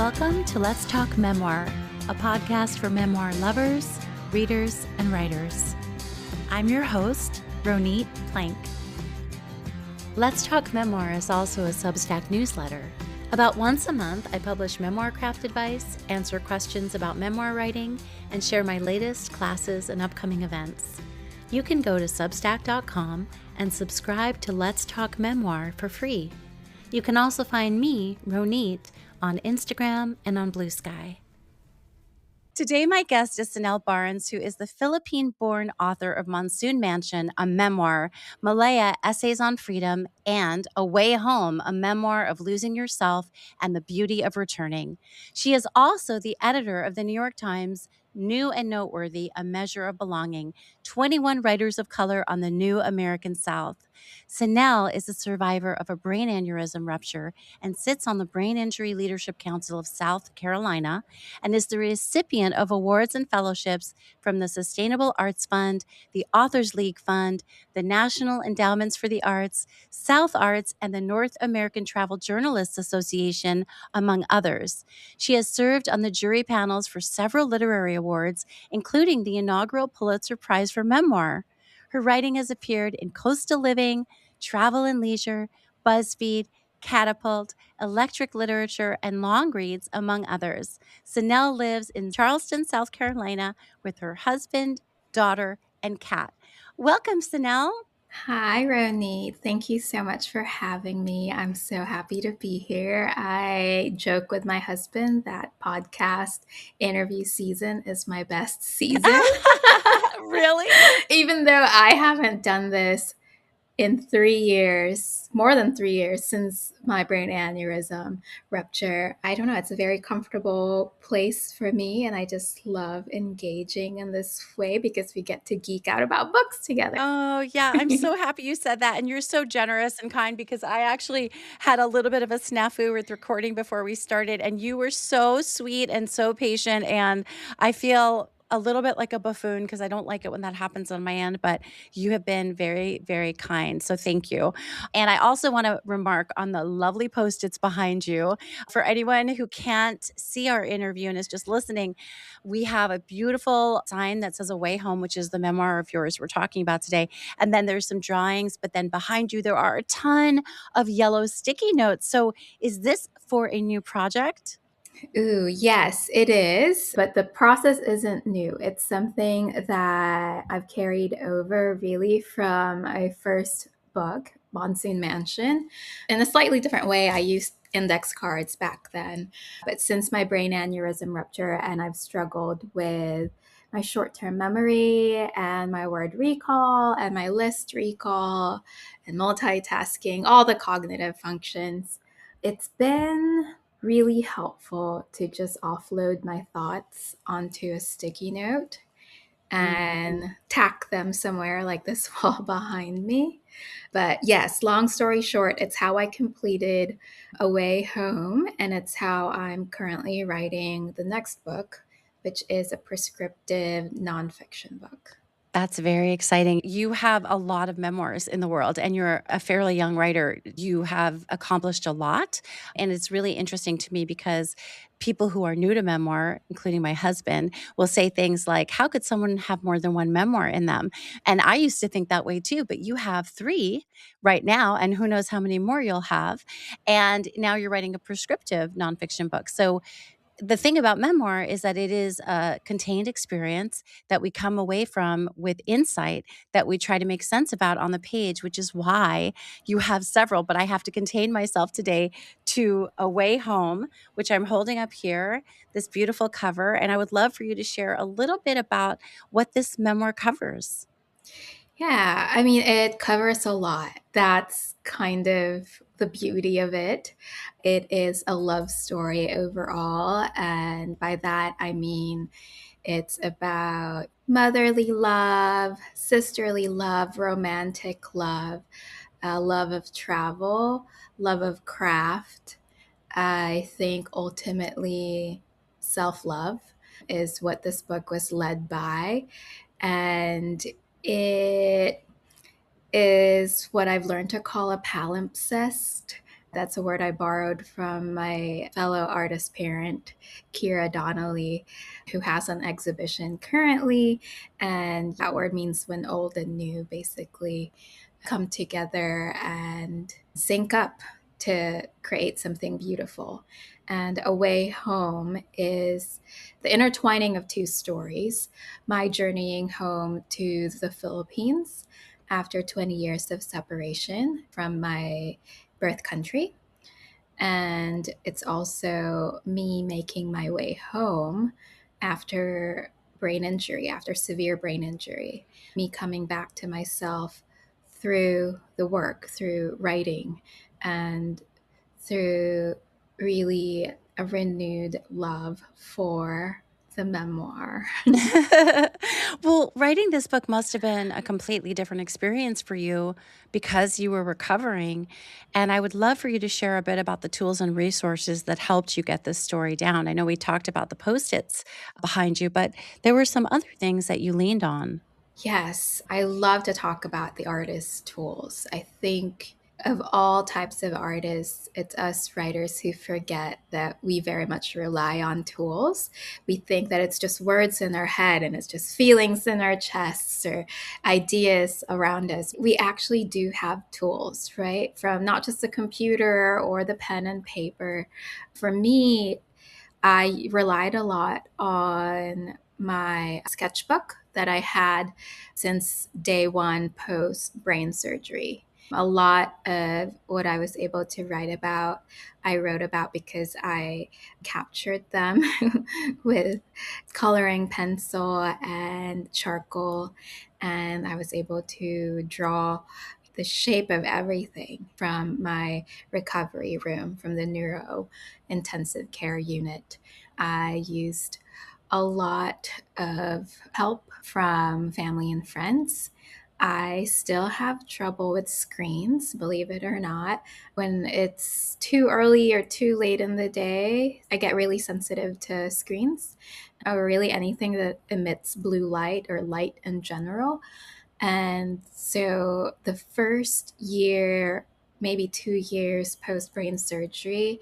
Welcome to Let's Talk Memoir, a podcast for memoir lovers, readers, and writers. I'm your host, Ronit Plank. Let's Talk Memoir is also a Substack newsletter. About once a month, I publish memoir craft advice, answer questions about memoir writing, and share my latest classes and upcoming events. You can go to substack.com and subscribe to Let's Talk Memoir for free. You can also find me, Ronit, on Instagram and on Blue Sky. Today, my guest is Cinelle Barnes, who is the Philippine-born author of Monsoon Mansion, a memoir, Malaya, Essays on Freedom, and A Way Home, a memoir of losing yourself and the beauty of returning. She is also the editor of the New York Times' New and Noteworthy, A Measure of Belonging, 21 Writers of Color on the New American South. Cinelle is a survivor of a brain aneurysm rupture and sits on the Brain Injury Leadership Council of South Carolina, and is the recipient of awards and fellowships from the Sustainable Arts Fund, the Authors League Fund, the National Endowments for the Arts, South Arts, and the North American Travel Journalists Association, among others. She has served on the jury panels for several literary awards, including the inaugural Pulitzer Prize for Memoir. Her writing has appeared in Coastal Living, Travel and Leisure, BuzzFeed, Catapult, Electric Literature, and Long Reads, among others. Cinelle lives in Charleston, South Carolina, with her husband, daughter, and cat. Welcome, Cinelle. Hi, Ronit. Thank you so much for having me. I'm so happy to be here. I joke with my husband that podcast interview season is my best season. Really? Even though I haven't done this in 3 years, more than 3 years since my brain aneurysm rupture. I don't know, it's a very comfortable place for me, and I just love engaging in this way because we get to geek out about books together. Oh, yeah. I'm so happy you said that. And you're so generous and kind, because I actually had a little bit of a snafu with recording before we started. And you were so sweet and so patient. And I feel a little bit like a buffoon because I don't like it when that happens on my end, but you have been very, very kind. So thank you. And I also want to remark on the lovely Post-its behind you. For anyone who can't see our interview and is just listening, we have a beautiful sign that says A Way Home, which is the memoir of yours we're talking about today. And then there's some drawings, but then behind you, there are a ton of yellow sticky notes. So is this for a new project? Ooh, yes, it is. But the process isn't new. It's something that I've carried over really from my first book, Monsoon Mansion. In a slightly different way, I used index cards back then. But since my brain aneurysm rupture and I've struggled with my short-term memory and my word recall and my list recall and multitasking, all the cognitive functions, it's been really helpful to just offload my thoughts onto a sticky note and tack them somewhere like this wall behind me. But yes, long story short, it's how I completed A Way Home, and it's how I'm currently writing the next book, which is a prescriptive nonfiction book. That's very exciting. You have a lot of memoirs in the world, and you're a fairly young writer. You have accomplished a lot. And it's really interesting to me because people who are new to memoir, including my husband, will say things like, how could someone have more than one memoir in them? And I used to think that way too, but you have 3 right now, and who knows how many more you'll have. And now you're writing a prescriptive nonfiction book. So the thing about memoir is that it is a contained experience that we come away from with insight that we try to make sense about on the page, which is why you have several. But I have to contain myself today to A Way Home, which I'm holding up here, this beautiful cover. And I would love for you to share a little bit about what this memoir covers. Yeah, I mean, it covers a lot. That's kind of the beauty of it. It is a love story overall. And by that, I mean, it's about motherly love, sisterly love, romantic love, love of travel, love of craft. I think ultimately self love is what this book was led by. And it is what I've learned to call a palimpsest. That's a word I borrowed from my fellow artist parent, Kira Donnelly, who has an exhibition currently. And that word means when old and new basically come together and sync up to create something beautiful. And A Way Home is the intertwining of two stories: my journeying home to the Philippines after 20 years of separation from my birth country. And it's also me making my way home after after severe brain injury, me coming back to myself through the work, through writing, and through really a renewed love for the memoir. Well, writing this book must have been a completely different experience for you because you were recovering. And I would love for you to share a bit about the tools and resources that helped you get this story down. I know we talked about the post-its behind you, but there were some other things that you leaned on. Yes, I love to talk about the artist's tools. I think of all types of artists, it's us writers who forget that we very much rely on tools. We think that it's just words in our head and it's just feelings in our chests or ideas around us. We actually do have tools, right? From not just the computer or the pen and paper. For me, I relied a lot on my sketchbook that I had since day one post brain surgery. A lot of what I was able to write about, I wrote about because I captured them with coloring pencil and charcoal. And I was able to draw the shape of everything from my recovery room, from the neuro intensive care unit. I used a lot of help from family and friends. I still have trouble with screens, believe it or not. When it's too early or too late in the day, I get really sensitive to screens or really anything that emits blue light or light in general. And so the first year, maybe 2 years post brain surgery,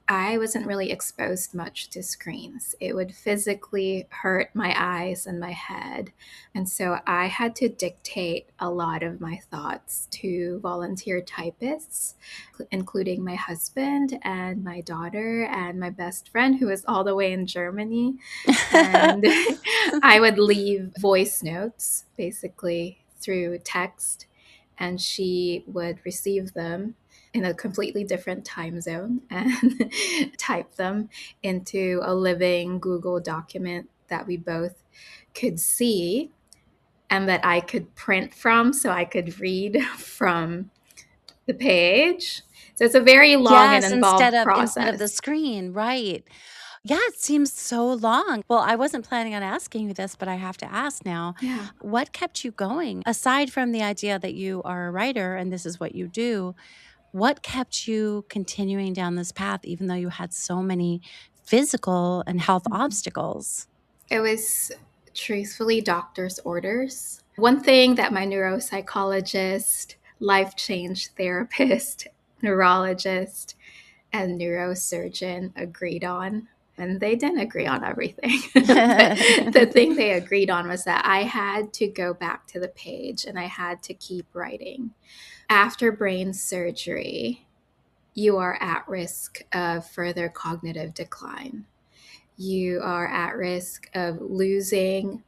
I wasn't really exposed much to screens. It would physically hurt my eyes and my head. And so I had to dictate a lot of my thoughts to volunteer typists, including my husband and my daughter and my best friend, who is all the way in Germany. And I would leave voice notes basically through text, and she would receive them in a completely different time zone and type them into a living Google document that we both could see and that I could print from so I could read from the page. So it's a very long and Yes, instead involved of the process. screen, right. Yeah, it seems so long. Well, I wasn't planning on asking you this, but I have to ask now. Yeah. What kept you going? Aside from the idea that you are a writer and this is what you do, what kept you continuing down this path even though you had so many physical and health Mhm. obstacles? It was truthfully doctor's orders. One thing that my neuropsychologist, life change therapist, neurologist, and neurosurgeon agreed on, and they didn't agree on everything. But the thing they agreed on was that I had to go back to the page and I had to keep writing. After brain surgery, you are at risk of further cognitive decline. You are at risk of losing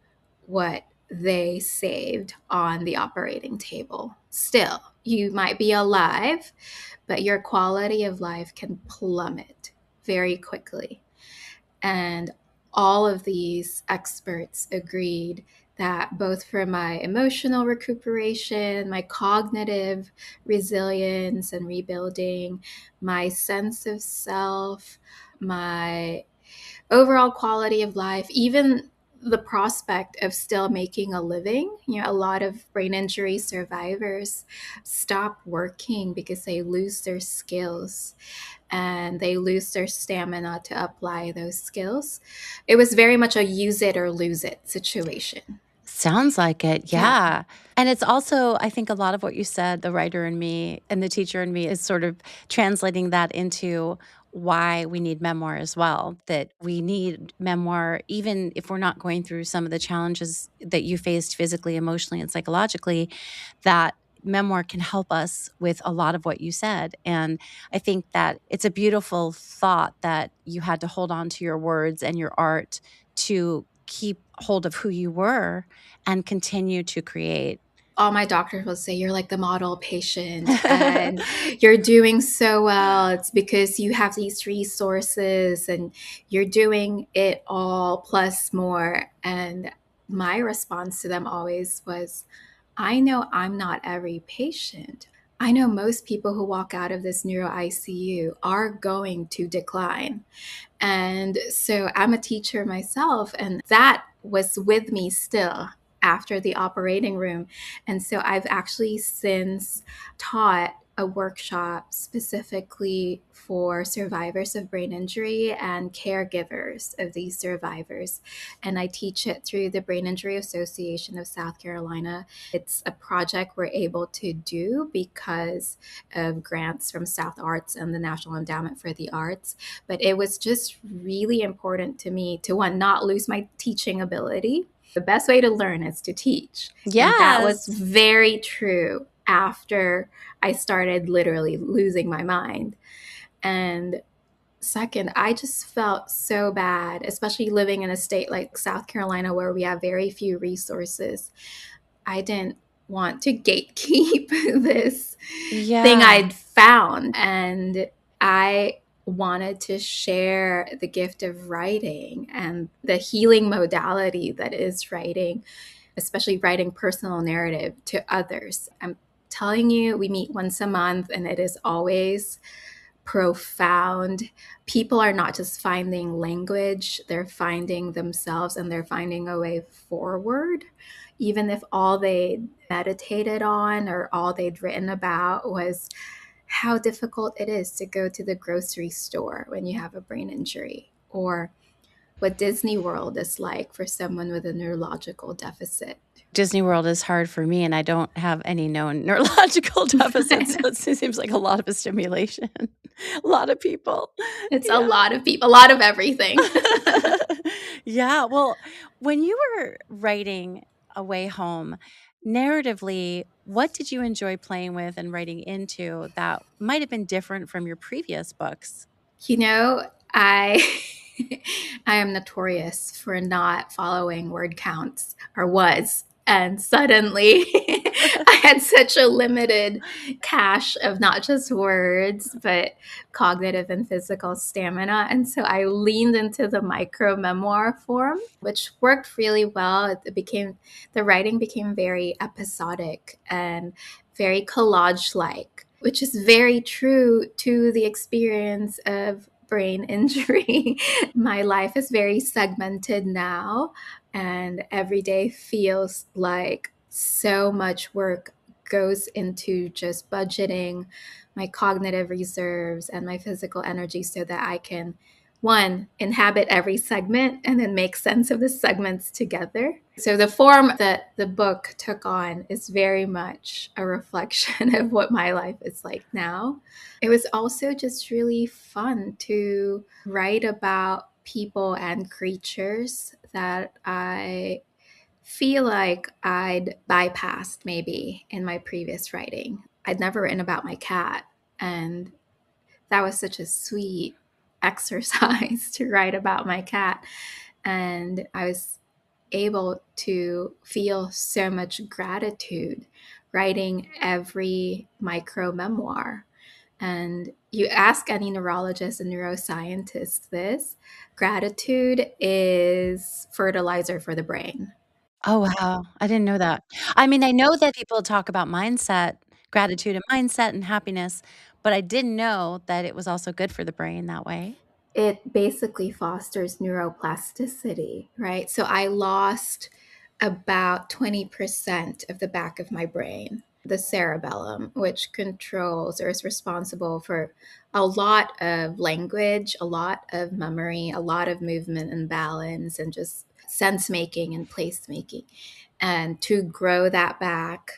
what they saved on the operating table. Still, you might be alive, but your quality of life can plummet very quickly. And all of these experts agreed that both for my emotional recuperation, my cognitive resilience and rebuilding, my sense of self, my overall quality of life, even the prospect of still making a living. You know, a lot of brain injury survivors stop working because they lose their skills and they lose their stamina to apply those skills. It was very much a use it or lose it situation. Sounds like it, Yeah. yeah. And it's also, I think a lot of what you said, the writer in me and the teacher in me is sort of translating that into why we need memoir as well. That we need memoir, even if we're not going through some of the challenges that you faced physically, emotionally, and psychologically, that memoir can help us with a lot of what you said. And I think that it's a beautiful thought that you had to hold on to your words and your art to keep hold of who you were and continue to create. All my doctors will say you're like the model patient and you're doing so well. It's because you have these resources and you're doing it all plus more. And my response to them always was, I know I'm not every patient. I know most people who walk out of this neuro ICU are going to decline. And so I'm a teacher myself, and that was with me still after the operating room. And so I've actually since taught a workshop specifically for survivors of brain injury and caregivers of these survivors. And I teach it through the Brain Injury Association of South Carolina. It's a project we're able to do because of grants from South Arts and the National Endowment for the Arts. But it was just really important to me to, one, not lose my teaching ability. The best way to learn is to teach. And that was Yes. very true after I started literally losing my mind. And second, I just felt so bad, especially living in a state like South Carolina where we have very few resources. I didn't want to gatekeep this thing Yeah. I'd found. And I wanted to share the gift of writing and the healing modality that is writing, especially writing personal narrative, to others. I'm telling you, we meet once a month and it is always profound. People are not just finding language, they're finding themselves and they're finding a way forward. Even if all they meditated on or all they'd written about was how difficult it is to go to the grocery store when you have a brain injury, or what Disney World is like for someone with a neurological deficit. Disney World is hard for me, and I don't have any known neurological deficits, so it seems like a lot of a stimulation. A lot of people. It's a Yeah. lot of people, a lot of everything. Yeah, well, when you were writing A Way Home, narratively, what did you enjoy playing with and writing into that might have been different from your previous books? You know, I I am notorious for not following word counts, or was. And suddenly I had such a limited cache of not just words, but cognitive and physical stamina. And so I leaned into the micro memoir form, which worked really well. The writing became very episodic and very collage like, which is very true to the experience of brain injury. My life is very segmented now, and every day feels like so much work goes into just budgeting my cognitive reserves and my physical energy so that I can, one, inhabit every segment and then make sense of the segments together. So the form that the book took on is very much a reflection of what my life is like now. It was also just really fun to write about people and creatures that I feel like I'd bypassed maybe in my previous writing. I'd never written about my cat, and that was such a sweet exercise to write about my cat. And I was able to feel so much gratitude writing every micro memoir. And you ask any neurologist and neuroscientist this, gratitude is fertilizer for the brain. Oh, wow. I didn't know that. I mean, I know that people talk about mindset, gratitude and mindset and happiness, but I didn't know that it was also good for the brain that way. It basically fosters neuroplasticity, right? So I lost about 20% of the back of my brain, the cerebellum, which controls or is responsible for a lot of language, a lot of memory, a lot of movement and balance, and just sense making and place making. And to grow that back,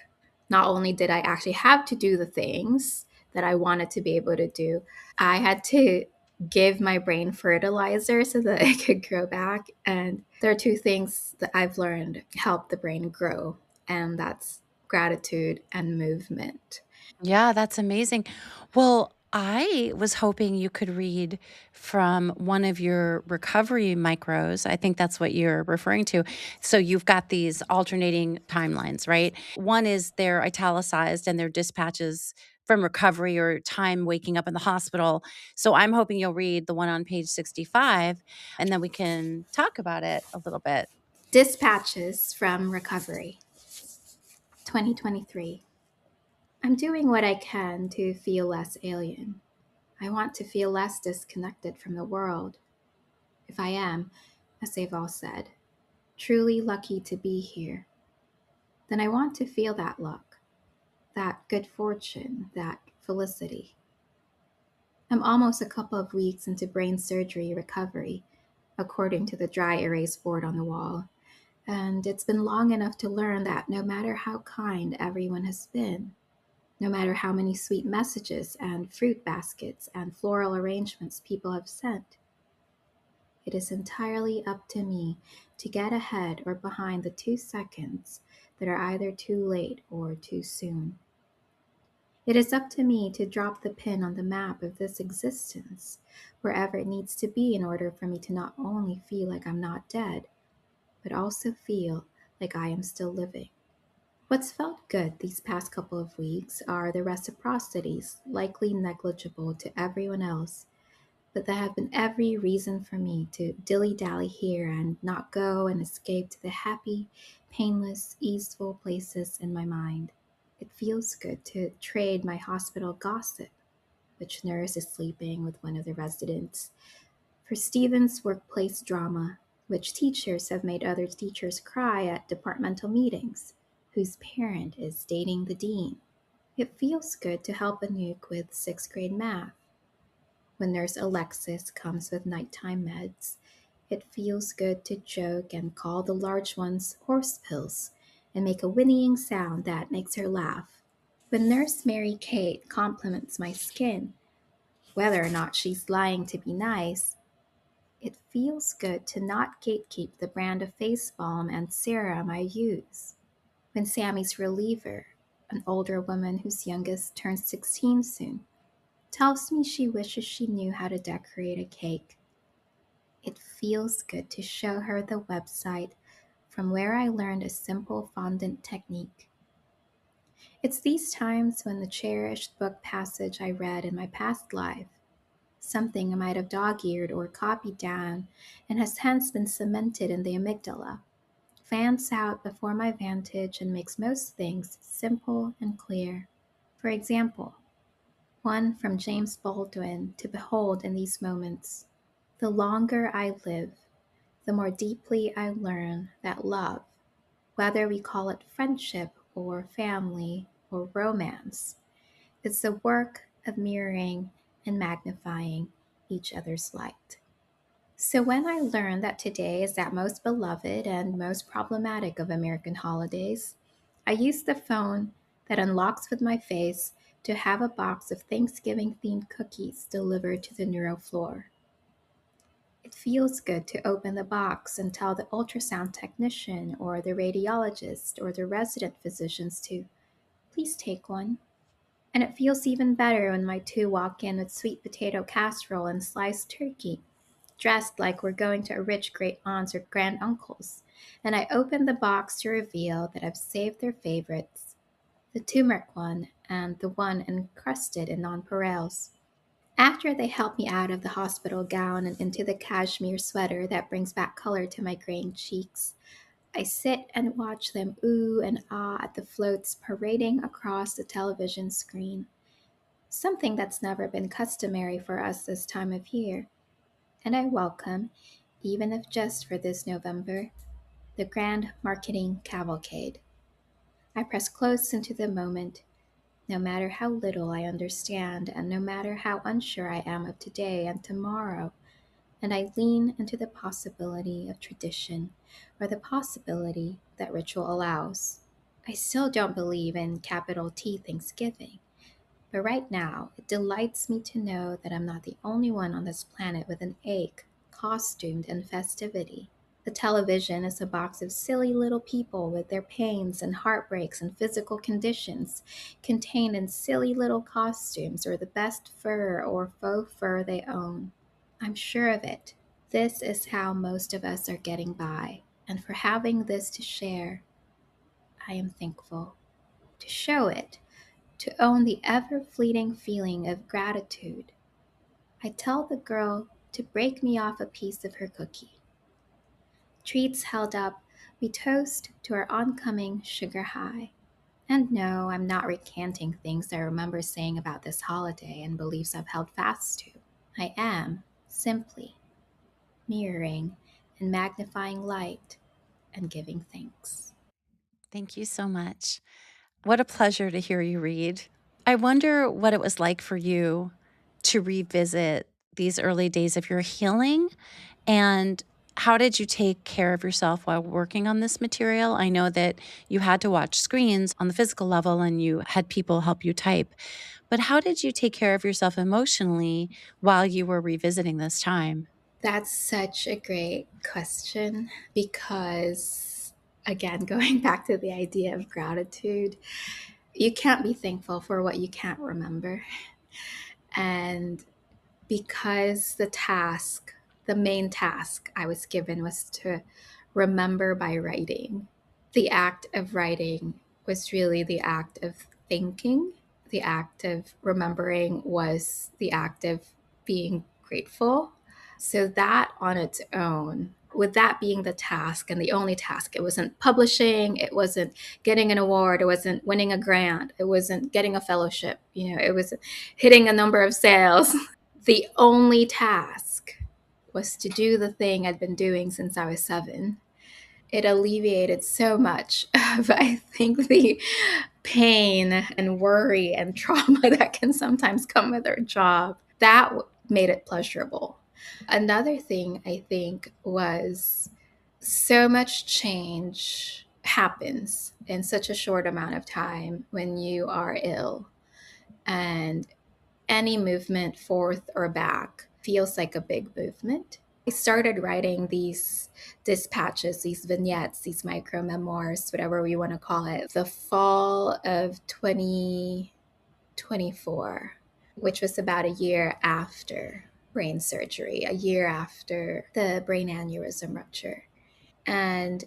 not only did I actually have to do the things that I wanted to be able to do, I had to give my brain fertilizer so that it could grow back. And there are two things that I've learned help the brain grow, and that's gratitude and movement. Yeah, that's amazing. Well, I was hoping you could read from one of your recovery micros. I think that's what you're referring to. So you've got these alternating timelines, right? One is they're italicized and they're dispatches from recovery or time waking up in the hospital. So I'm hoping you'll read the one on page 65 and then we can talk about it a little bit. Dispatches from Recovery, 2023. I'm doing what I can to feel less alien. I want to feel less disconnected from the world. If I am, as they've all said, truly lucky to be here, then I want to feel that luck, that good fortune, that felicity. I'm almost a couple of weeks into brain surgery recovery, according to the dry erase board on the wall, and it's been long enough to learn that no matter how kind everyone has been, no matter how many sweet messages and fruit baskets and floral arrangements people have sent, it is entirely up to me to get ahead or behind the 2 seconds that are either too late or too soon. It is up to me to drop the pin on the map of this existence wherever it needs to be in order for me to not only feel like I'm not dead, but also feel like I am still living. What's felt good these past couple of weeks are the reciprocities, likely negligible to everyone else, but there have been every reason for me to dilly-dally here and not go and escape to the happy, painless, easeful places in my mind. It feels good to trade my hospital gossip, which nurse is sleeping with one of the residents, for Stephen's workplace drama, which teachers have made other teachers cry at departmental meetings, whose parent is dating the dean. It feels good to help a nuke with sixth grade math. When Nurse Alexis comes with nighttime meds, it feels good to joke and call the large ones horse pills and make a whinnying sound that makes her laugh. When Nurse Mary Kate compliments my skin, whether or not she's lying to be nice, it feels good to not gatekeep the brand of face balm and serum I use. When Sammy's reliever, an older woman whose youngest turns 16 soon, tells me she wishes she knew how to decorate a cake, it feels good to show her the website from where I learned a simple fondant technique. It's these times when the cherished book passage I read in my past life, something I might have dog-eared or copied down and has hence been cemented in the amygdala, fans out before my vantage and makes most things simple and clear. For example, one from James Baldwin to behold in these moments. The longer I live, the more deeply I learn that love, whether we call it friendship or family or romance, is the work of mirroring and magnifying each other's light. So when I learned that today is that most beloved and most problematic of American holidays, I used the phone that unlocks with my face to have a box of Thanksgiving-themed cookies delivered to the neuro floor. It feels good to open the box and tell the ultrasound technician or the radiologist or the resident physicians to please take one. And it feels even better when my two walk in with sweet potato casserole and sliced turkey, dressed like we're going to a rich great aunts or grand uncles, and I open the box to reveal that I've saved their favorites, the turmeric one and the one encrusted in nonpareils. After they help me out of the hospital gown and into the cashmere sweater that brings back color to my graying cheeks, I sit and watch them ooh and ah at the floats parading across the television screen, something that's never been customary for us this time of year. And I welcome, even if just for this November, the grand marketing cavalcade. I press close into the moment, no matter how little I understand and no matter how unsure I am of today and tomorrow. and I lean into the possibility of tradition or the possibility that ritual allows. I still don't believe in capital T Thanksgiving, but right now it delights me to know that I'm not the only one on this planet with an ache, costumed in festivity. The television is a box of silly little people with their pains and heartbreaks and physical conditions contained in silly little costumes or the best fur or faux fur they own. I'm sure of it. This is how most of us are getting by. And for having this to share, I am thankful. To show it, to own the ever fleeting feeling of gratitude, I tell the girl to break me off a piece of her cookie. Treats held up, we toast to our oncoming sugar high. And no, I'm not recanting things I remember saying about this holiday and beliefs I've held fast to. I am simply mirroring and magnifying light and giving thanks. Thank you so much. What a pleasure to hear you read. I wonder what it was like for you to revisit these early days of your healing, and how did you take care of yourself while working on this material? I know that you had to watch screens on the physical level and you had people help you type, but how did you take care of yourself emotionally while you were revisiting this time? That's such a great question because, again, going back to the idea of gratitude, you can't be thankful for what you can't remember. And because the main task I was given was to remember by writing, the act of writing was really the act of thinking. The act of remembering was the act of being grateful. So, that on its own, with that being the task and the only task, it wasn't publishing, it wasn't getting an award, it wasn't winning a grant, it wasn't getting a fellowship, it was hitting a number of sales. The only task was to do the thing I'd been doing since I was 7. It alleviated so much of, I think, the pain and worry and trauma that can sometimes come with our job. That made it pleasurable. Another thing I think was so much change happens in such a short amount of time when you are ill. And any movement forth or back feels like a big movement. I started writing these dispatches, these vignettes, these micro memoirs, whatever we want to call it, the fall of 2024, which was about a year after brain surgery, a year after the brain aneurysm rupture. And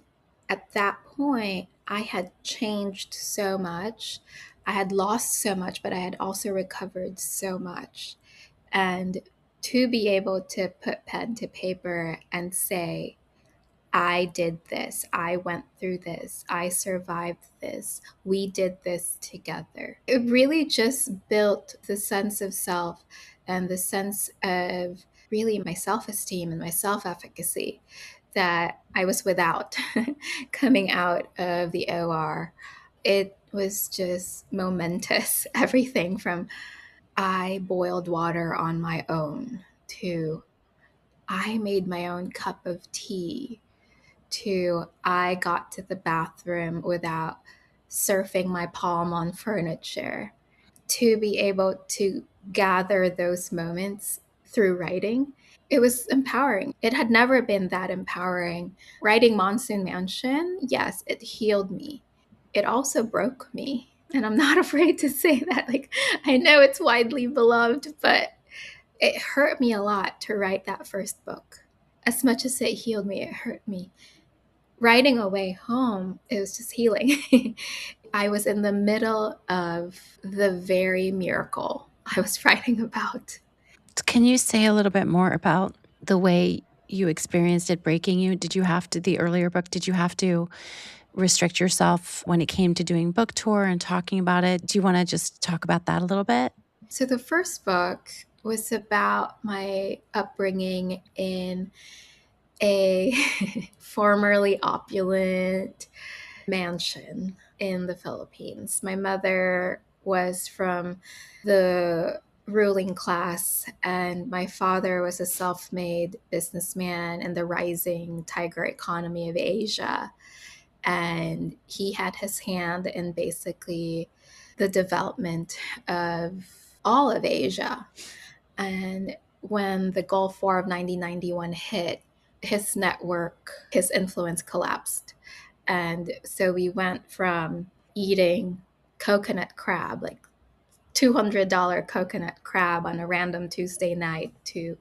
at that point, I had changed so much. I had lost so much, but I had also recovered so much. And to be able to put pen to paper and say, I did this, I went through this, I survived this, we did this together. It really just built the sense of self and the sense of really my self esteem and my self efficacy that I was without coming out of the OR. It was just momentous. Everything from I boiled water on my own to I made my own cup of tea to I got to the bathroom without surfing my palm on furniture. To be able to gather those moments through writing, it was empowering. It had never been that empowering. Writing Monsoon Mansion, yes, it healed me. It also broke me. And I'm not afraid to say that. Like, I know it's widely beloved, but it hurt me a lot to write that first book. As much as it healed me, it hurt me. Writing Away Home, it was just healing. I was in the middle of the very miracle I was writing about. Can you say a little bit more about the way you experienced it breaking you? Did you have to, the earlier book, did you have to restrict yourself when it came to doing book tour and talking about it? Do you want to just talk about that a little bit? So the first book was about my upbringing in a formerly opulent mansion in the Philippines. My mother was from the ruling class, and my father was a self-made businessman in the rising tiger economy of Asia. And he had his hand in basically the development of all of Asia. And when the Gulf War of 1991 hit, his network, his influence collapsed. And so we went from eating coconut crab, like $200 coconut crab on a random Tuesday night, to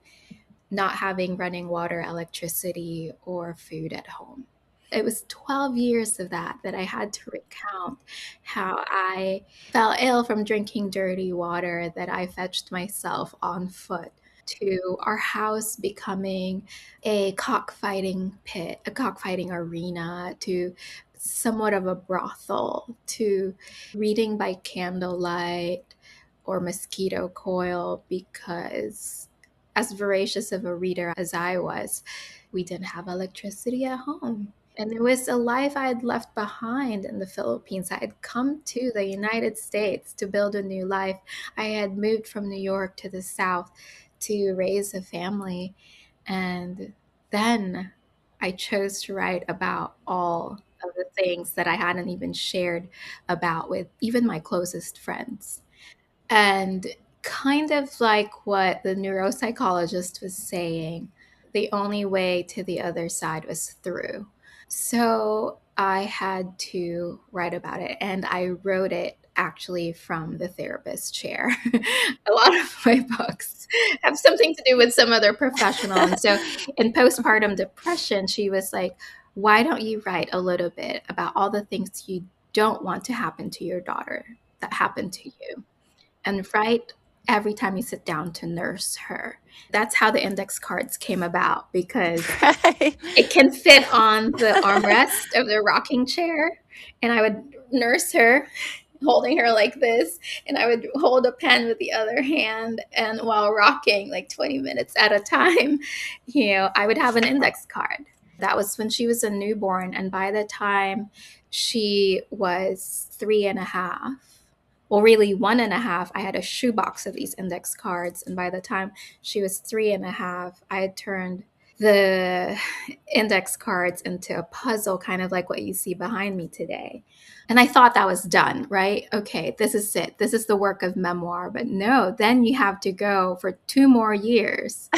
not having running water, electricity, or food at home. It was 12 years of that I had to recount how I fell ill from drinking dirty water that I fetched myself on foot, to our house becoming a cockfighting pit, a cockfighting arena, to somewhat of a brothel, to reading by candlelight or mosquito coil, because as voracious of a reader as I was, we didn't have electricity at home. And it was a life I had left behind in the Philippines. I had come to the United States to build a new life. I had moved from New York to the South to raise a family. And then I chose to write about all of the things that I hadn't even shared about with even my closest friends. And kind of like what the neuropsychologist was saying, the only way to the other side was through. So I had to write about it, and I wrote it actually from the therapist chair. A lot of my books have something to do with some other professional. And so in postpartum depression, she was like, why don't you write a little bit about all the things you don't want to happen to your daughter that happened to you? And write every time you sit down to nurse her. That's how the index cards came about, because Right. it can fit on the armrest of the rocking chair. And I would nurse her, holding her like this, and I would hold a pen with the other hand. And while rocking, like 20 minutes at a time, I would have an index card. That was when she was a newborn. And by the time she was 3.5, well, really 1.5, I had a shoebox of these index cards. And by the time she was 3.5, I had turned the index cards into a puzzle, kind of like what you see behind me today. And I thought that was done, right? Okay, this is it. This is the work of memoir. But no, then you have to go for 2 more years,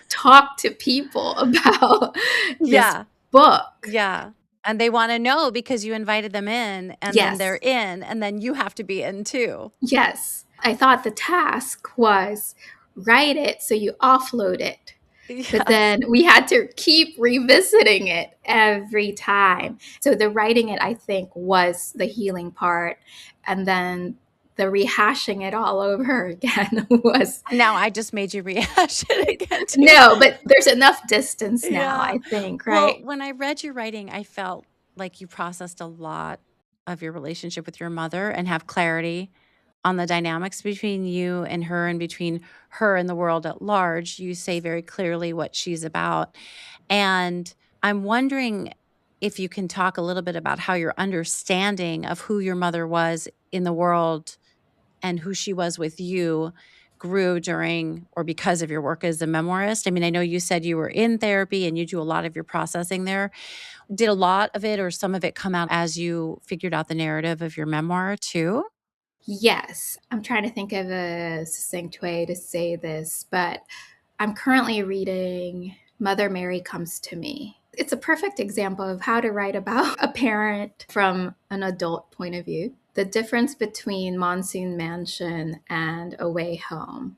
talk to people about this Yeah. book. Yeah. And they want to know because you invited them in and then they're Yes. in and then you have to be in too. Yes. I thought the task was write it so you offload it. But Yes. then we had to keep revisiting it every time. So the writing it, I think, was the healing part. And then the rehashing it all over again was Now I just made you rehash it again too. no, but there's enough distance now, Yeah. I think, Well, right? when I read your writing, I felt like you processed a lot of your relationship with your mother and have clarity on the dynamics between you and her and between her and the world at large. You say very clearly what she's about. And I'm wondering if you can talk a little bit about how your understanding of who your mother was in the world and who she was with you grew during or because of your work as a memoirist. I mean, I know you said you were in therapy and you do a lot of your processing there. Did a lot of it or some of it come out as you figured out the narrative of your memoir too? Yes. I'm trying to think of a succinct way to say this, but I'm currently reading Mother Mary Comes to Me. It's a perfect example of how to write about a parent from an adult point of view. The difference between Monsoon Mansion and Away Home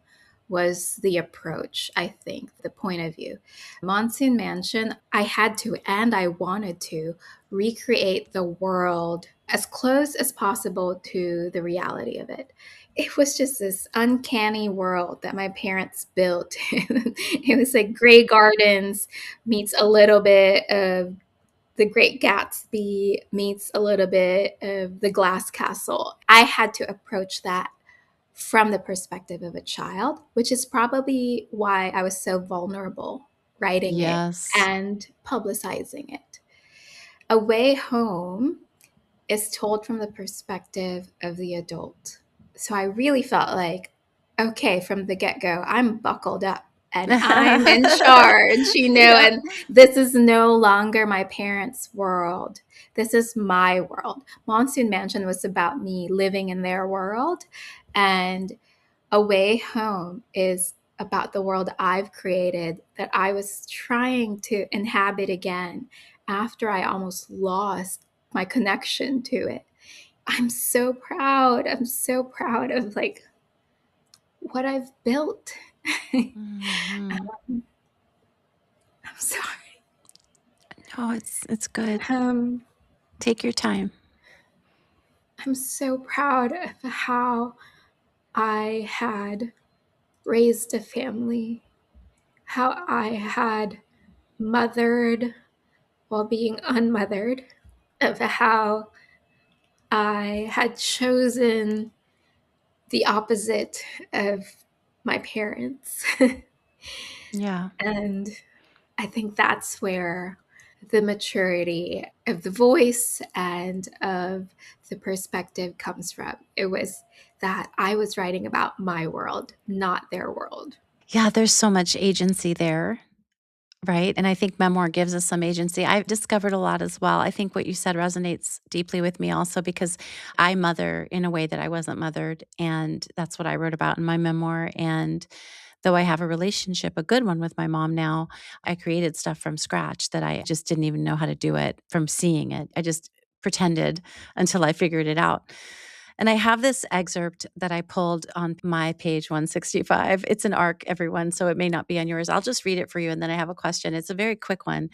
was the approach, I think, the point of view. Monsoon Mansion, I had to and I wanted to recreate the world as close as possible to the reality of it. It was just this uncanny world that my parents built. It was like Grey Gardens meets a little bit of The Great Gatsby meets a little bit of The Glass Castle. I had to approach that from the perspective of a child, which is probably why I was so vulnerable writing it Yes. and publicizing it. Away Home is told from the perspective of the adult. So I really felt like okay, from the get-go, I'm buckled up and I'm in charge, Yeah. and this is no longer my parents' world. This is my world. Monsoon Mansion was about me living in their world, and A Way Home is about the world I've created that I was trying to inhabit again after I almost lost my connection to it. I'm so proud. I'm so proud of like what I've built. Hmm. I'm sorry. No, it's good. Um, Take your time. I'm so proud of how I had raised a family, how I had mothered while being unmothered, of how I had chosen the opposite of my parents. Yeah. And I think that's where the maturity of the voice and of the perspective comes from. It was that I was writing about my world, not their world. Yeah, there's so much agency there. Right? And I think memoir gives us some agency. I've discovered a lot as well. I think what you said resonates deeply with me also because I mother in a way that I wasn't mothered. And that's what I wrote about in my memoir. And though I have a relationship, a good one with my mom now, I created stuff from scratch that I just didn't even know how to do it from seeing it. I just pretended until I figured it out. And I have this excerpt that I pulled on my page 165. It's an arc, everyone, so it may not be on yours. I'll just read it for you and then I have a question. It's a very quick one.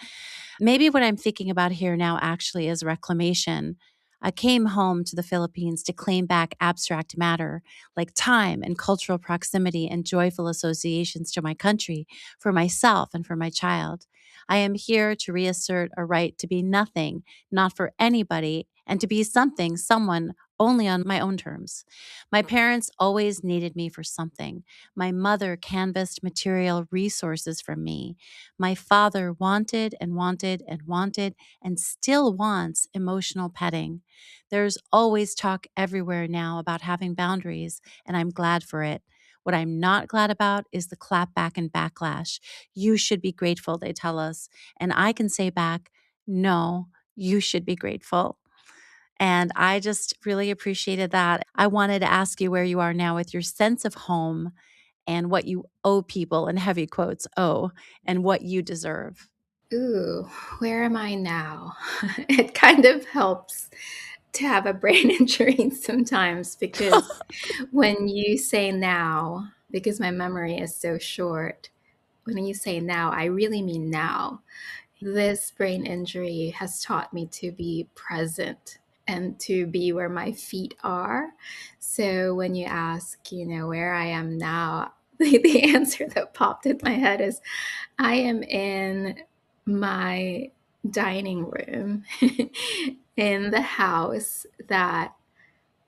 Maybe what I'm thinking about here now actually is reclamation. I came home to the Philippines to claim back abstract matter like time and cultural proximity and joyful associations to my country, for myself and for my child. I am here to reassert a right to be nothing, not for anybody, and to be something, someone only on my own terms. My parents always needed me for something. My mother canvassed material resources from me. My father wanted and wanted and wanted and still wants emotional petting. There's always talk everywhere now about having boundaries, and I'm glad for it. What I'm not glad about is the clapback and backlash. You should be grateful, they tell us. And I can say back, no, you should be grateful. And I just really appreciated that. I wanted to ask you where you are now with your sense of home and what you owe people, in heavy quotes, owe, and what you deserve. Ooh, where am I now? It kind of helps to have a brain injury sometimes because when you say now, because my memory is so short, when you say now, I really mean now. This brain injury has taught me to be present and to be where my feet are. So when you ask, where I am now, the answer that popped in my head is I am in my dining room in the house that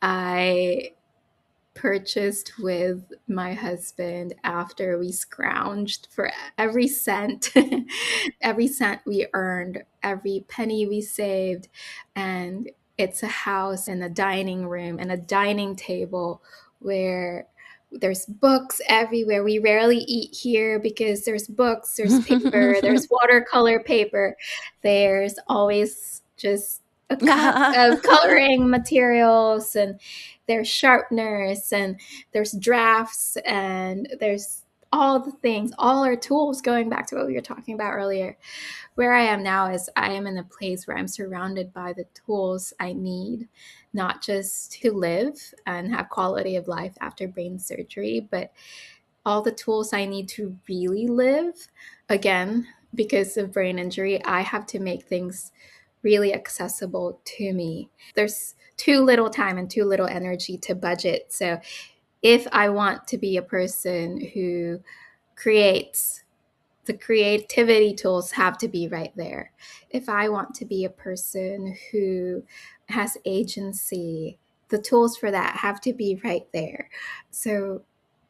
I purchased with my husband after we scrounged for every cent, every cent we earned, every penny we saved. And it's a house and a dining room and a dining table where there's books everywhere. We rarely eat here because there's books, there's paper, there's watercolor paper, there's always just a cup of coloring materials, and there's sharpeners, and there's drafts, and there's all the things, all our tools, going back to what we were talking about earlier. Where I am now is I am in a place where I'm surrounded by the tools I need, not just to live and have quality of life after brain surgery, but all the tools I need to really live. Again, because of brain injury, I have to make things really accessible to me. There's too little time and too little energy to budget. So if I want to be a person who creates, the creativity tools have to be right there. If I want to be a person who has agency, the tools for that have to be right there. So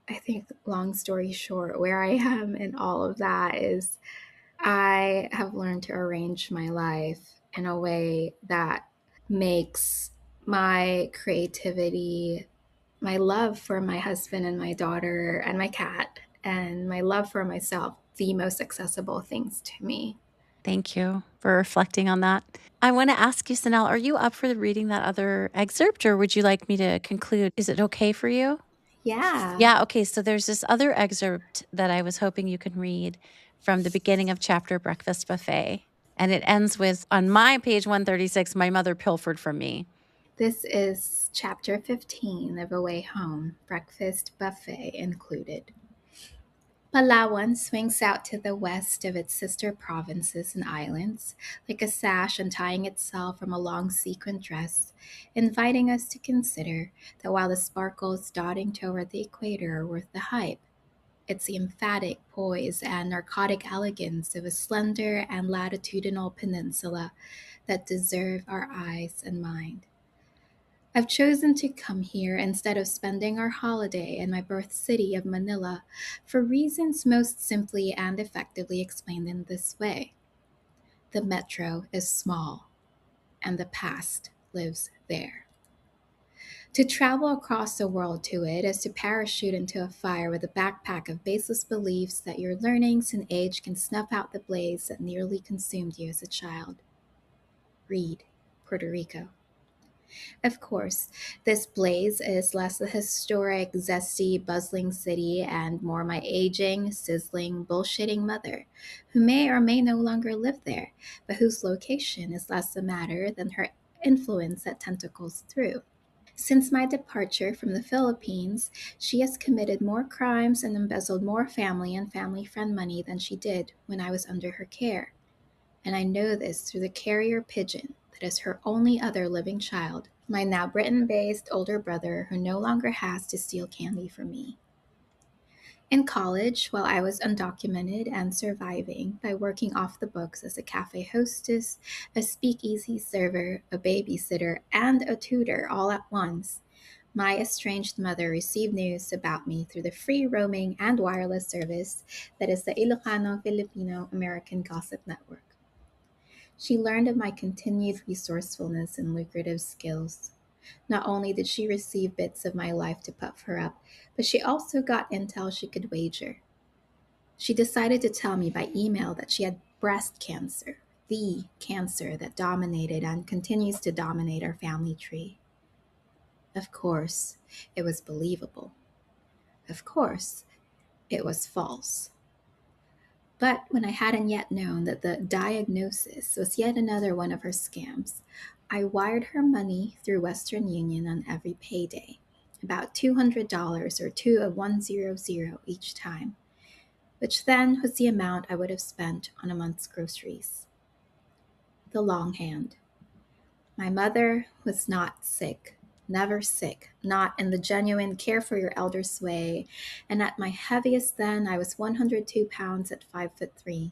I think, long story short, where I am in all of that is I have learned to arrange my life in a way that makes my creativity my love for my husband and my daughter and my cat, and my love for myself, the most accessible things to me. Thank you for reflecting on that. I want to ask you, Cinelle, are you up for reading that other excerpt or would you like me to conclude? Is it okay for you? Yeah. Yeah, okay. So there's this other excerpt that I was hoping you can read from the beginning of chapter Breakfast Buffet. And it ends with, on my page 136, my mother pilfered from me. This is chapter 15 of A Way Home, Breakfast Buffet included. Palawan swings out to the west of its sister provinces and islands, like a sash untying itself from a long sequin dress, inviting us to consider that while the sparkles dotting toward the equator are worth the hype, it's the emphatic poise and narcotic elegance of a slender and latitudinal peninsula that deserve our eyes and mind. I've chosen to come here instead of spending our holiday in my birth city of Manila for reasons most simply and effectively explained in this way. The metro is small, and the past lives there. To travel across the world to it is to parachute into a fire with a backpack of baseless beliefs that your learnings and age can snuff out the blaze that nearly consumed you as a child. Read Puerto Rico. Of course, this blaze is less the historic, zesty, bustling city and more my aging, sizzling, bullshitting mother, who may or may no longer live there, but whose location is less a matter than her influence that tentacles through. Since my departure from the Philippines, she has committed more crimes and embezzled more family and family friend money than she did when I was under her care. And I know this through the carrier pigeon that is her only other living child, my now Britain based older brother who no longer has to steal candy from me. In college, while I was undocumented and surviving by working off the books as a cafe hostess, a speakeasy server, a babysitter, and a tutor all at once, my estranged mother received news about me through the free roaming and wireless service that is the Ilocano Filipino American Gossip Network. She learned of my continued resourcefulness and lucrative skills. Not only did she receive bits of my life to puff her up, but she also got intel she could wager. She decided to tell me by email that she had breast cancer, the cancer that dominated and continues to dominate our family tree. Of course, it was believable. Of course, it was false. But when I hadn't yet known that the diagnosis was yet another one of her scams, I wired her money through Western Union on every payday, about $200 or 2 of 100 each time, which then was the amount I would have spent on a month's groceries. The longhand. My mother was not sick, never sick, not in the genuine care for your elders way, and at my heaviest then I was 102 pounds at 5'3".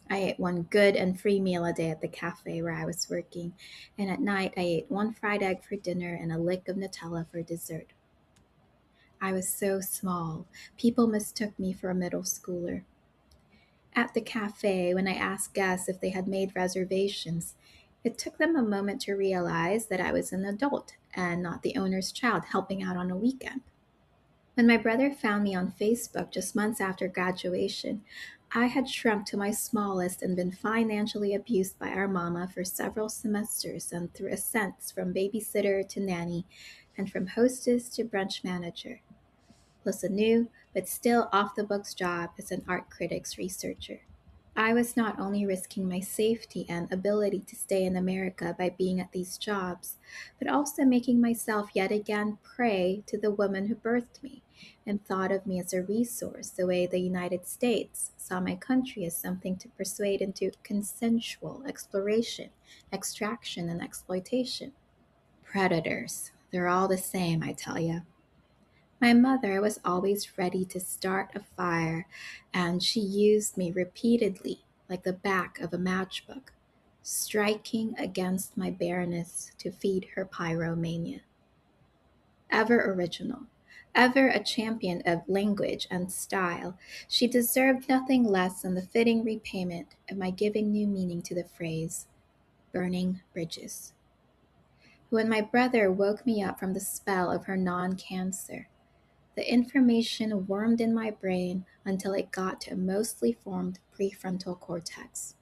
I ate one good and free meal a day at the cafe where I was working, and at night I ate one fried egg for dinner and a lick of Nutella for dessert. I was so small, people mistook me for a middle schooler. At the cafe, when I asked guests if they had made reservations, it took them a moment to realize that I was an adult and not the owner's child helping out on a weekend. When my brother found me on Facebook just months after graduation, I had shrunk to my smallest and been financially abused by our mama for several semesters and through ascents from babysitter to nanny and from hostess to brunch manager, plus a new but still off the books job as an art critics researcher. I was not only risking my safety and ability to stay in America by being at these jobs, but also making myself yet again prey to the woman who birthed me and thought of me as a resource the way the United States saw my country as something to persuade into consensual exploration, extraction, and exploitation. Predators. They're all the same, I tell you. My mother was always ready to start a fire, and she used me repeatedly like the back of a matchbook, striking against my bareness to feed her pyromania. Ever original, ever a champion of language and style, she deserved nothing less than the fitting repayment of my giving new meaning to the phrase, burning bridges. When my brother woke me up from the spell of her non-cancer, the information wormed in my brain until it got to a mostly formed prefrontal cortex.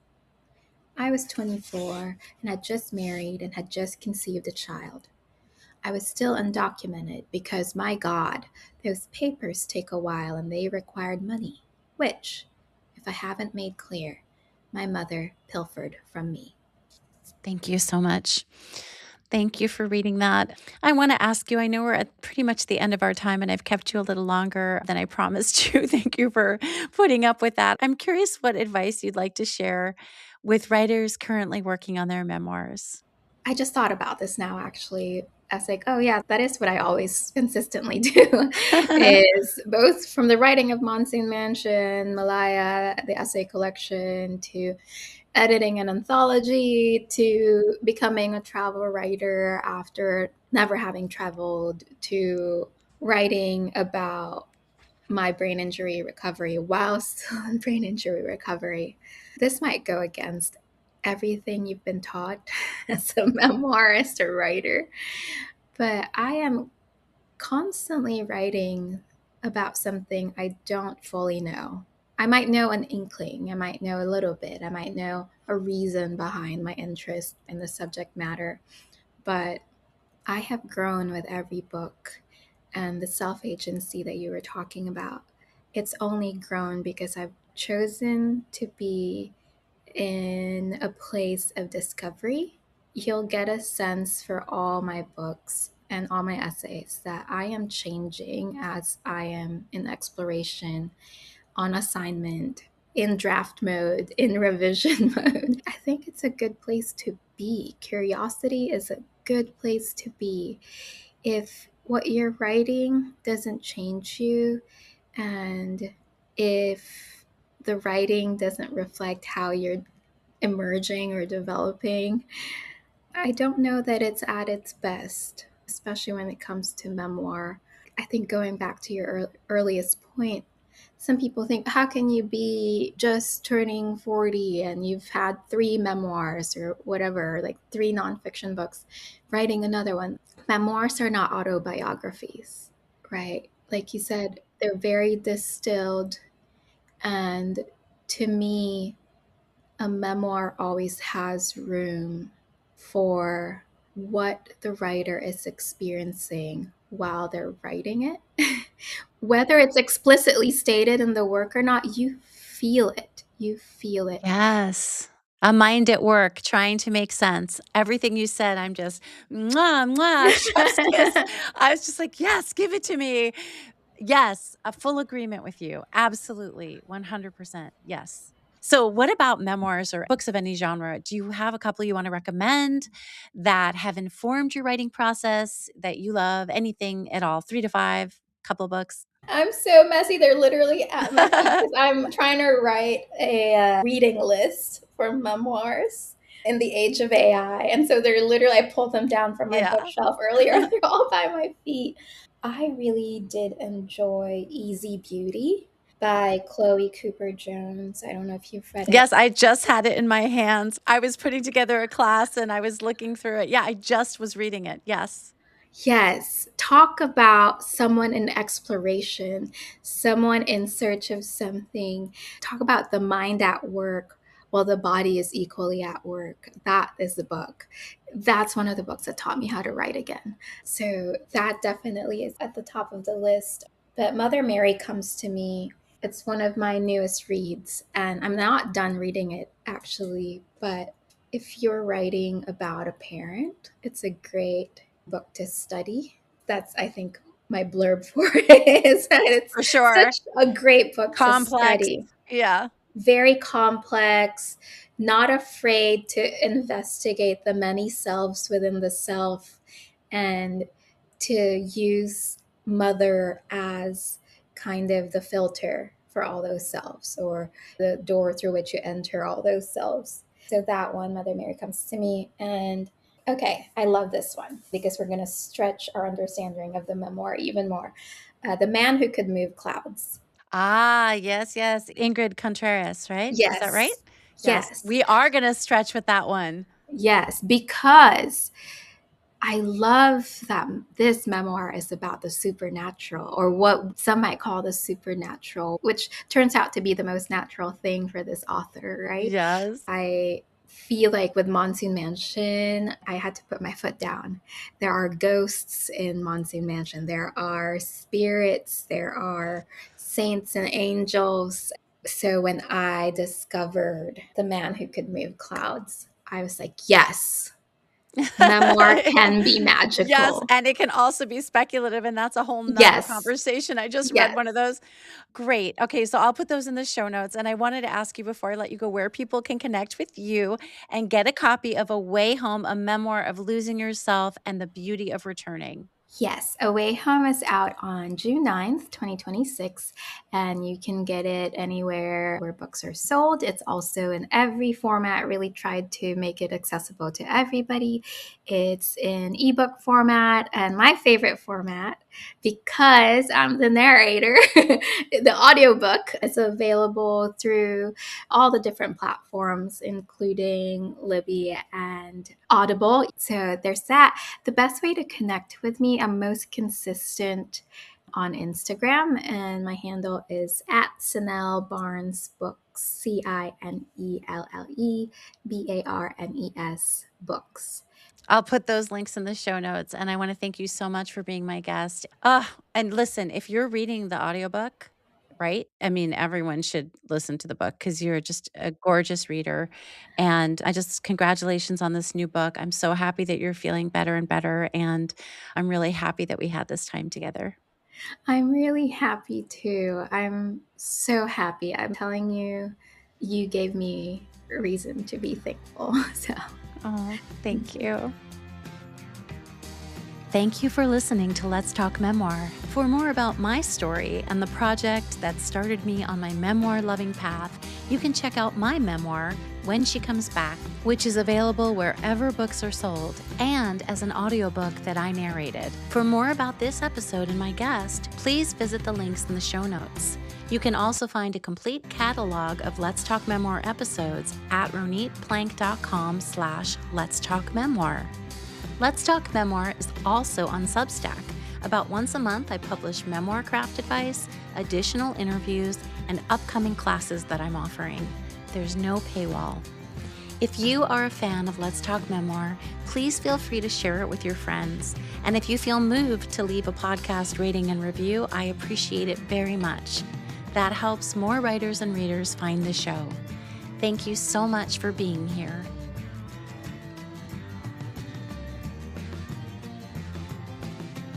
I was 24 and had just married and had just conceived a child. I was still undocumented because, my God, those papers take a while and they required money, which, if I haven't made clear, my mother pilfered from me. Thank you so much. Thank you for reading that. I want to ask you, I know we're at pretty much the end of our time and I've kept you a little longer than I promised you. Thank you for putting up with that. I'm curious what advice you'd like to share with writers currently working on their memoirs. I just thought about this now, actually. I was like, oh yeah, that is what I always consistently do, is both from the writing of Monsoon Mansion, Malaya, the essay collection, to editing an anthology, to becoming a travel writer after never having traveled, to writing about my brain injury recovery while still in brain injury recovery. This might go against everything you've been taught as a memoirist or writer, but I am constantly writing about something I don't fully know. I might know an inkling, I might know a little bit, I might know a reason behind my interest in the subject matter, but I have grown with every book. And the self agency that you were talking about, it's only grown because I've chosen to be in a place of discovery. You'll get a sense for all my books and all my essays that I am changing as I am in exploration, on assignment, in draft mode, in revision mode. I think it's a good place to be. Curiosity is a good place to be. If what you're writing doesn't change you, and if the writing doesn't reflect how you're emerging or developing, I don't know that it's at its best, especially when it comes to memoir. I think going back to your earliest point, some people think, how can you be just turning 40 and you've had 3 memoirs or whatever, like 3 nonfiction books, writing another one? Memoirs are not autobiographies, right? Like you said, they're very distilled. And to me, a memoir always has room for what the writer is experiencing while they're writing it. Whether it's explicitly stated in the work or not, you feel it. You feel it. Yes. A mind at work trying to make sense. Everything you said, I'm just mwah, mwah, chef's kiss. I was just like, yes, give it to me. Yes, a full agreement with you. Absolutely. 100%. Yes. So, what about memoirs or books of any genre? Do you have a couple you want to recommend that have informed your writing process that you love? Anything at all? 3 to 5, couple books? I'm so messy. They're literally at my feet because I'm trying to write a reading list for memoirs in the age of AI. And so they're literally, I pulled them down from my Yeah. bookshelf earlier. They're all by my feet. I really did enjoy Easy Beauty by Chloe Cooper Jones. I don't know if you've read it. Yes, I just had it in my hands. I was putting together a class and I was looking through it. Yeah, I just was reading it. Yes. Yes, talk about someone in exploration, someone in search of something. Talk about the mind at work while the body is equally at work. That is the book. That's one of the books that taught me how to write again. So that definitely is at the top of the list. But Mother Mary comes to me. It's one of my newest reads, and I'm not done reading it actually, but if you're writing about a parent, it's a great book to study. That's, I think, my blurb for it is that it's For sure. such a great book to Complex. study. Yeah. Very complex, not afraid to investigate the many selves within the self, and to use mother as kind of the filter for all those selves, or the door through which you enter all those selves. So that one, Mother Mary comes to me. And okay, I love this one because we're going to stretch our understanding of the memoir even more. The Man Who Could Move Clouds. Ah, yes, yes. Ingrid Contreras, right? Is that right? Yes. Yes. Yes. We are going to stretch with that one. Yes, because I love that this memoir is about the supernatural, or what some might call the supernatural, which turns out to be the most natural thing for this author, right? Yes. I feel like with Monsoon Mansion, I had to put my foot down. There are ghosts in Monsoon Mansion, there are spirits, there are saints and angels. So when I discovered The Man Who Could Move Clouds, I was like, yes, memoir can be Yes, magical. and it can also be speculative, and that's a whole 'nother Yes, conversation. I just read yes, one of those. Great. Okay, so I'll put those in the show notes, and I wanted to ask you before I let you go where people can connect with you and get a copy of A Way Home, a memoir of losing yourself and the beauty of returning. yes. Away Home is out on June 9th, 2026, and you can get it anywhere where books are sold. It's also in every format, really tried to make it accessible to everybody. It's in ebook format and my favorite format because I'm the narrator. The audiobook is available through all the different platforms, including Libby and Audible. So there's that. The best way to connect with me, I'm most consistent on Instagram, and my handle is at Cinelle Barnes Books, Cinelle Books. I'll put those links in the show notes, and I wanna thank you so much for being my guest. And listen, if you're reading the audiobook, right? I mean, everyone should listen to the book because 'cause you're just a gorgeous reader, and I just congratulations on this new book. I'm so happy that you're feeling better and better, and I'm really happy that we had this time together. I'm really happy too. I'm so happy. I'm telling you, you gave me a reason to be thankful. So Oh, thank thank you. you. Thank you for listening to Let's Talk Memoir. For more about my story and the project that started me on my memoir loving path, you can check out my memoir, When She Comes Back, which is available wherever books are sold and as an audiobook that I narrated. For more about this episode and my guest, please visit the links in the show notes. You can also find a complete catalog of Let's Talk Memoir episodes at ronitplank.com/Let's Talk Memoir. Let's Talk Memoir is also on Substack. About once a month, I publish memoir craft advice, additional interviews, and upcoming classes that I'm offering. There's no paywall. If you are a fan of Let's Talk Memoir, please feel free to share it with your friends. And if you feel moved to leave a podcast rating and review, I appreciate it very much. That helps more writers and readers find the show. Thank you so much for being here.